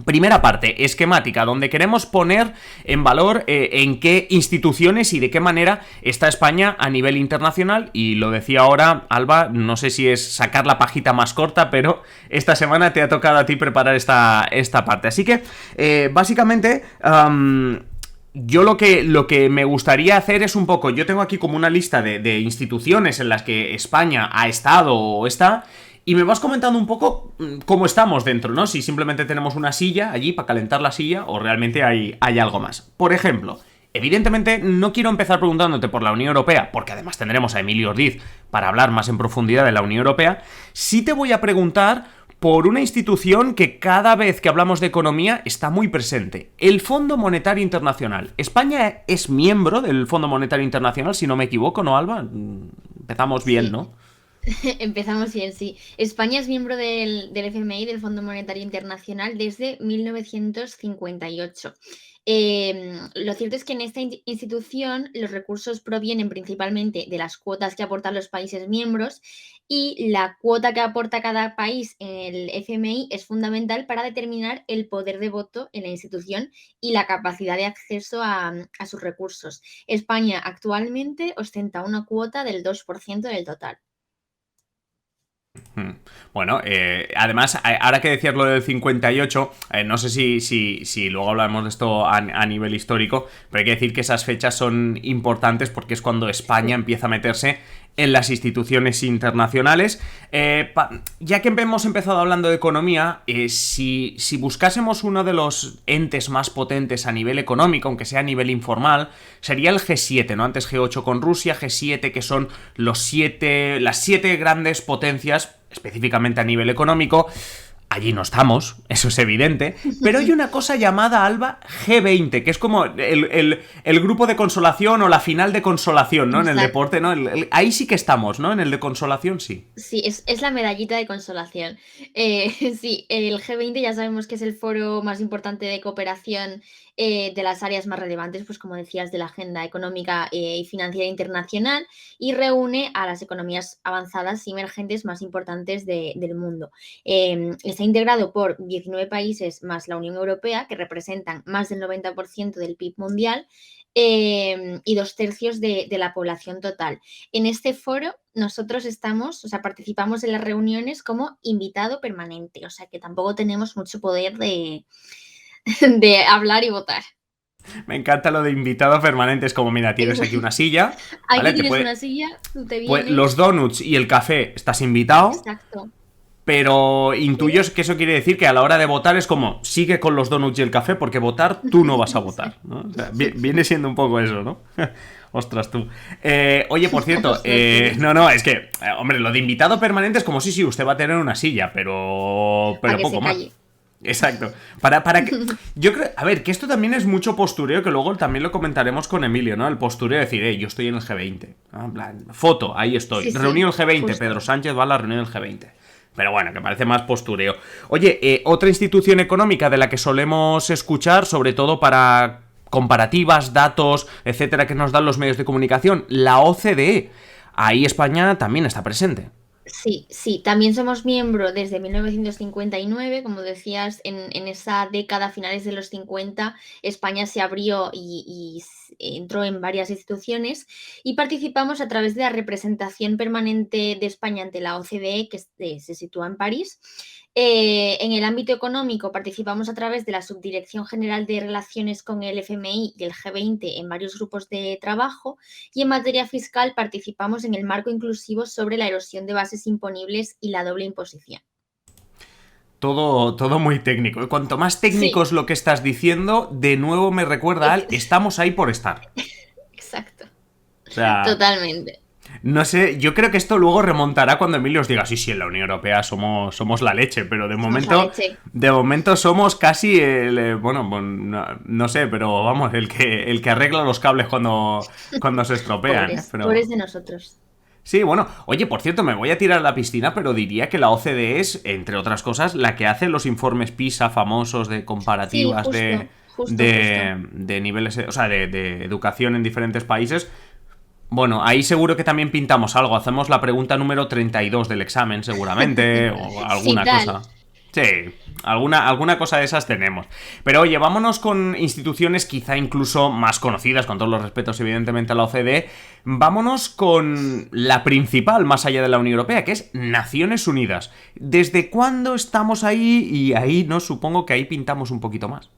Primera parte, esquemática, donde queremos poner en valor en qué instituciones y de qué manera está España a nivel internacional. Y lo decía ahora, Alba, no sé si es sacar la pajita más corta, pero esta semana te ha tocado a ti preparar esta parte. Así que, básicamente... yo lo que me gustaría hacer es un poco, yo tengo aquí como una lista de instituciones en las que España ha estado o está, y me vas comentando un poco cómo estamos dentro, ¿no? Si simplemente tenemos una silla allí para calentar la silla o realmente hay algo más. Por ejemplo, evidentemente no quiero empezar preguntándote por la Unión Europea, porque además tendremos a Emilio Ordiz para hablar más en profundidad de la Unión Europea. Sí te voy a preguntar por una institución que cada vez que hablamos de economía está muy presente, el Fondo Monetario Internacional. España es miembro del Fondo Monetario Internacional, si no me equivoco, ¿no, Alba? Empezamos bien, Sí, ¿no? empezamos bien, sí. España es miembro del FMI, del Fondo Monetario Internacional, desde 1958. Lo cierto es que en esta institución los recursos provienen principalmente de las cuotas que aportan los países miembros, y la cuota que aporta cada país en el FMI es fundamental para determinar el poder de voto en la institución y la capacidad de acceso a sus recursos. España actualmente ostenta una cuota del 2% del total. Bueno, además, ahora que decías lo del 58, no sé si luego hablamos de esto a nivel histórico, pero hay que decir que esas fechas son importantes porque es cuando España Sí. empieza a meterse en las instituciones internacionales. Ya que hemos empezado hablando de economía, si buscásemos uno de los entes más potentes a nivel económico, aunque sea a nivel informal, sería el G7, ¿no? Antes G8 con Rusia, G7 que son las siete grandes potencias específicamente a nivel económico. Allí no estamos, eso es evidente, pero hay una cosa llamada, Alba, G20, que es como el grupo de consolación o la final de consolación, ¿no? En el Exacto. deporte, ¿no? Ahí sí que estamos, ¿no? En el de consolación, sí. Sí, es la medallita de consolación. Sí, el G20 ya sabemos que es el foro más importante de cooperación, de las áreas más relevantes, pues como decías, de la agenda económica, y financiera internacional, y reúne a las economías avanzadas y emergentes más importantes del mundo. Está integrado por 19 países más la Unión Europea, que representan más del 90% del PIB mundial, y dos tercios de la población total. En este foro nosotros estamos, o sea, participamos en las reuniones como invitado permanente, o sea que tampoco tenemos mucho poder de, de hablar y votar. Me encanta lo de invitado permanente, es como, mira, tienes aquí una silla, Aquí ¿vale? tienes una silla, tú te Los vienes. donuts y el café estás invitado, Exacto. pero intuyo Pero que eso quiere decir que a la hora de votar es como, sigue con los donuts y el café, porque votar tú no vas a sí. votar, ¿no? O sea, viene siendo un poco eso, ¿no? Ostras, tú. Oye, por cierto, Ostras, tú, sí. no, es que, hombre, lo de invitado permanente es como, sí, usted va a tener una silla, Para pero que se poco más. calle. Exacto. Para que. Yo creo. A ver, que esto también es mucho postureo, que luego también lo comentaremos con Emilio, ¿no? El postureo de decir, yo estoy en el G20. ¿No? En plan, foto, ahí estoy. Sí, sí, Reunión G20, justo. Pedro Sánchez va a la reunión del G20. Pero bueno, que parece más postureo. Oye, otra institución económica de la que solemos escuchar, sobre todo para comparativas, datos, etcétera, que nos dan los medios de comunicación, la OCDE. Ahí España también está presente. Sí, sí, también somos miembro desde 1959, como decías, en esa década, finales de los 50, España se abrió y entró en varias instituciones, y participamos a través de la representación permanente de España ante la OCDE, que se sitúa en París. En el ámbito económico participamos a través de la Subdirección General de Relaciones con el FMI y el G20 en varios grupos de trabajo, y en materia fiscal participamos en el marco inclusivo sobre la erosión de bases imponibles y la doble imposición. Todo muy técnico. Y cuanto más técnico Sí, es lo que estás diciendo, de nuevo me recuerda al estamos ahí por estar. exacto, O sea, totalmente. no sé, yo creo que esto luego remontará cuando Emilio os diga, sí, sí, en la Unión Europea somos la leche, pero Somos la leche. de momento somos casi bueno, no, no sé, pero vamos, el que arregla los cables cuando se estropean, ¿eh? Pobres, pobres Pero de nosotros. sí, bueno, oye, por cierto, me voy a tirar a la piscina, pero diría que la OCDE es, entre otras cosas, la que hace los informes PISA famosos de Sí, comparativas justo, justo, justo. de niveles, o sea, de educación en diferentes países. Bueno, ahí seguro que también pintamos algo. Hacemos la pregunta número 32 del examen, seguramente, o Sí, alguna tal. cosa. Sí, alguna cosa de esas tenemos. Pero oye, vámonos con instituciones quizá incluso más conocidas, con todos los respetos evidentemente a la OCDE. Vámonos con la principal más allá de la Unión Europea, que es Naciones Unidas. ¿Desde cuándo estamos ahí? Y ahí, ¿no? Supongo que ahí pintamos un poquito más.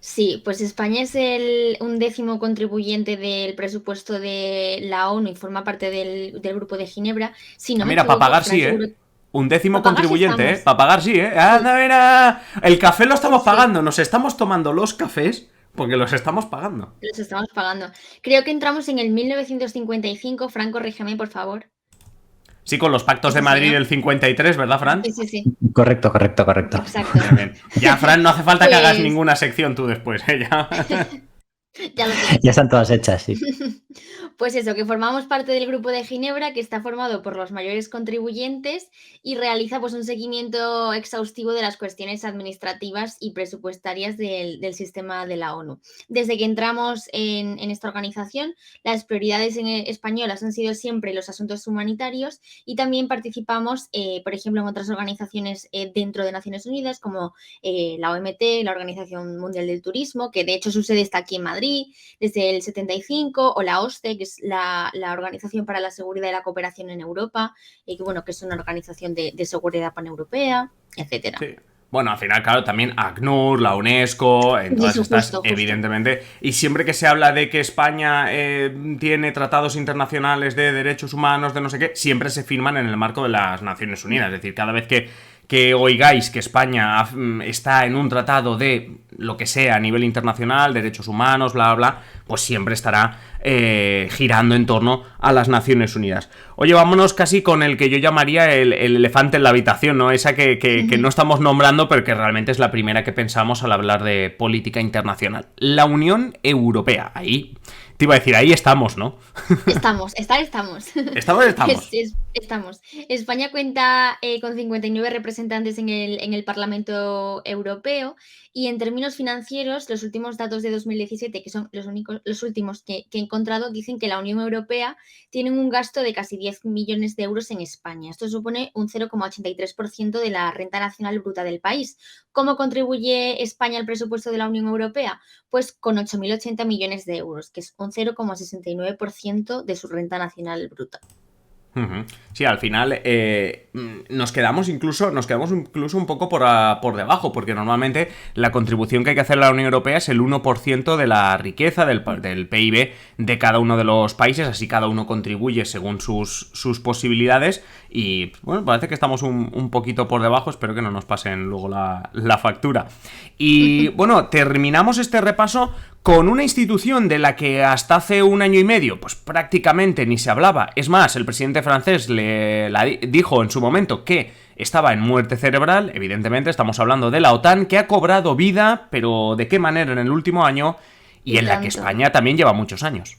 Sí, pues España es el undécimo contribuyente del presupuesto de la ONU y forma parte del Grupo de Ginebra. Si no Ah, me mira, para equivoco, pagar Fran, sí, seguro. ¿eh? Un décimo Para pagar sí contribuyente, ¿eh? estamos. Para pagar sí, ¿eh? Sí, Anda, mira. El café lo sí, estamos sí. pagando. Nos estamos tomando los cafés porque los estamos pagando. Los estamos pagando. Creo que entramos en el 1955. Fran, corrígeme, por favor. Sí, con los pactos Es de así, Madrid ¿no? del 53, ¿verdad, Fran? Sí, sí, sí. Correcto, correcto, correcto. Exacto. Bien, bien. Ya, Fran, no hace falta que hagas Pues ninguna sección tú después, ¿eh? Ya. ya lo Ya tienes están hecho. todas hechas, sí. Pues eso, que formamos parte del Grupo de Ginebra, que está formado por los mayores contribuyentes y realiza pues un seguimiento exhaustivo de las cuestiones administrativas y presupuestarias del sistema de la ONU. Desde que entramos en esta organización, las prioridades españolas han sido siempre los asuntos humanitarios y también participamos, por ejemplo, en otras organizaciones dentro de Naciones Unidas, como la OMT, la Organización Mundial del Turismo, que de hecho su sede está aquí en Madrid desde el 75, o la OSCE, que es la Organización para la Seguridad y la Cooperación en Europa, que, bueno, que es una organización de seguridad paneuropea, etcétera. Sí. Bueno, al final, claro, también ACNUR, la UNESCO, en Y todas eso, estas, justo, justo. evidentemente. Y siempre que se habla de que España tiene tratados internacionales de derechos humanos, de no sé qué, siempre se firman en el marco de las Naciones Unidas. Es decir, cada vez que oigáis que España está en un tratado de lo que sea a nivel internacional, derechos humanos, bla, bla, bla, pues siempre estará girando en torno a las Naciones Unidas. Oye, vámonos casi con el que yo llamaría el elefante en la habitación, ¿no? Esa que no estamos nombrando, pero que realmente es la primera que pensamos al hablar de política internacional. La Unión Europea. Ahí, te iba a decir, ahí estamos, ¿no? Estamos. Estamos. Estamos. España cuenta con 59 representantes en el Parlamento Europeo y en términos financieros, los últimos datos de 2017, que son los últimos que he encontrado, dicen que la Unión Europea tiene un gasto de casi 10 millones de euros en España. Esto supone un 0,83% de la renta nacional bruta del país. ¿Cómo contribuye España al presupuesto de la Unión Europea? Pues con 8.080 millones de euros, que es un 0,69% de su renta nacional bruta. Sí, al final nos quedamos incluso un poco por debajo, porque normalmente la contribución que hay que hacer a la Unión Europea es el 1% de la riqueza del PIB de cada uno de los países, así cada uno contribuye según sus posibilidades y bueno, parece que estamos un poquito por debajo, espero que no nos pasen luego la factura. Y bueno, terminamos este repaso con una institución de la que hasta hace un año y medio pues prácticamente ni se hablaba. Es más, el presidente francés dijo en su momento que estaba en muerte cerebral. Evidentemente estamos hablando de la OTAN, que ha cobrado vida, pero ¿de qué manera en el último año? Y en la que España también lleva muchos años.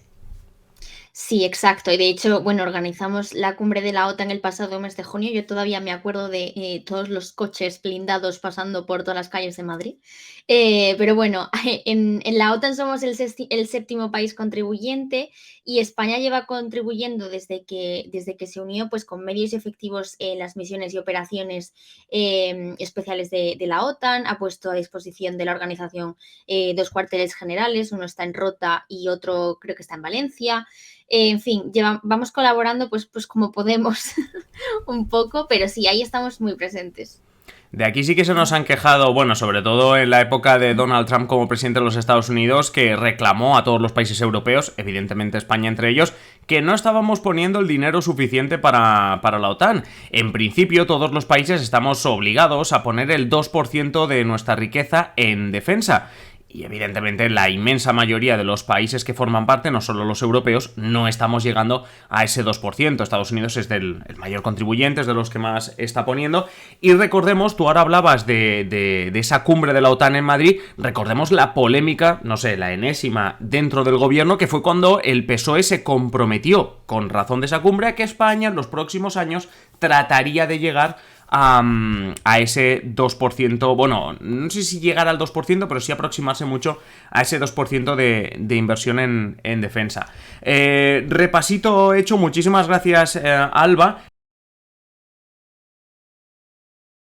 Sí, exacto. Y de hecho, bueno, organizamos la cumbre de la OTAN el pasado mes de junio. Yo todavía me acuerdo de todos los coches blindados pasando por todas las calles de Madrid. Pero bueno, en la OTAN somos el séptimo país contribuyente y España lleva contribuyendo desde que se unió pues, con medios efectivos en las misiones y operaciones especiales de la OTAN. Ha puesto a disposición de la organización dos cuarteles generales. Uno está en Rota y otro creo que está en Valencia. En fin, vamos colaborando pues como podemos un poco, pero sí, ahí estamos muy presentes. De aquí sí que se nos han quejado, bueno, sobre todo en la época de Donald Trump como presidente de los Estados Unidos, que reclamó a todos los países europeos, evidentemente España entre ellos, que no estábamos poniendo el dinero suficiente para la OTAN. En principio, todos los países estamos obligados a poner el 2% de nuestra riqueza en defensa. Y evidentemente la inmensa mayoría de los países que forman parte, no solo los europeos, no estamos llegando a ese 2%. Estados Unidos es el mayor contribuyente, es de los que más está poniendo. Y recordemos, tú ahora hablabas de esa cumbre de la OTAN en Madrid, recordemos la polémica, no sé, la enésima dentro del gobierno, que fue cuando el PSOE se comprometió, con razón de esa cumbre, a que España en los próximos años trataría de llegar a ese 2%, bueno, no sé si llegar al 2%, pero sí aproximarse mucho a ese 2% de inversión en defensa. Repasito hecho, muchísimas gracias, Alba.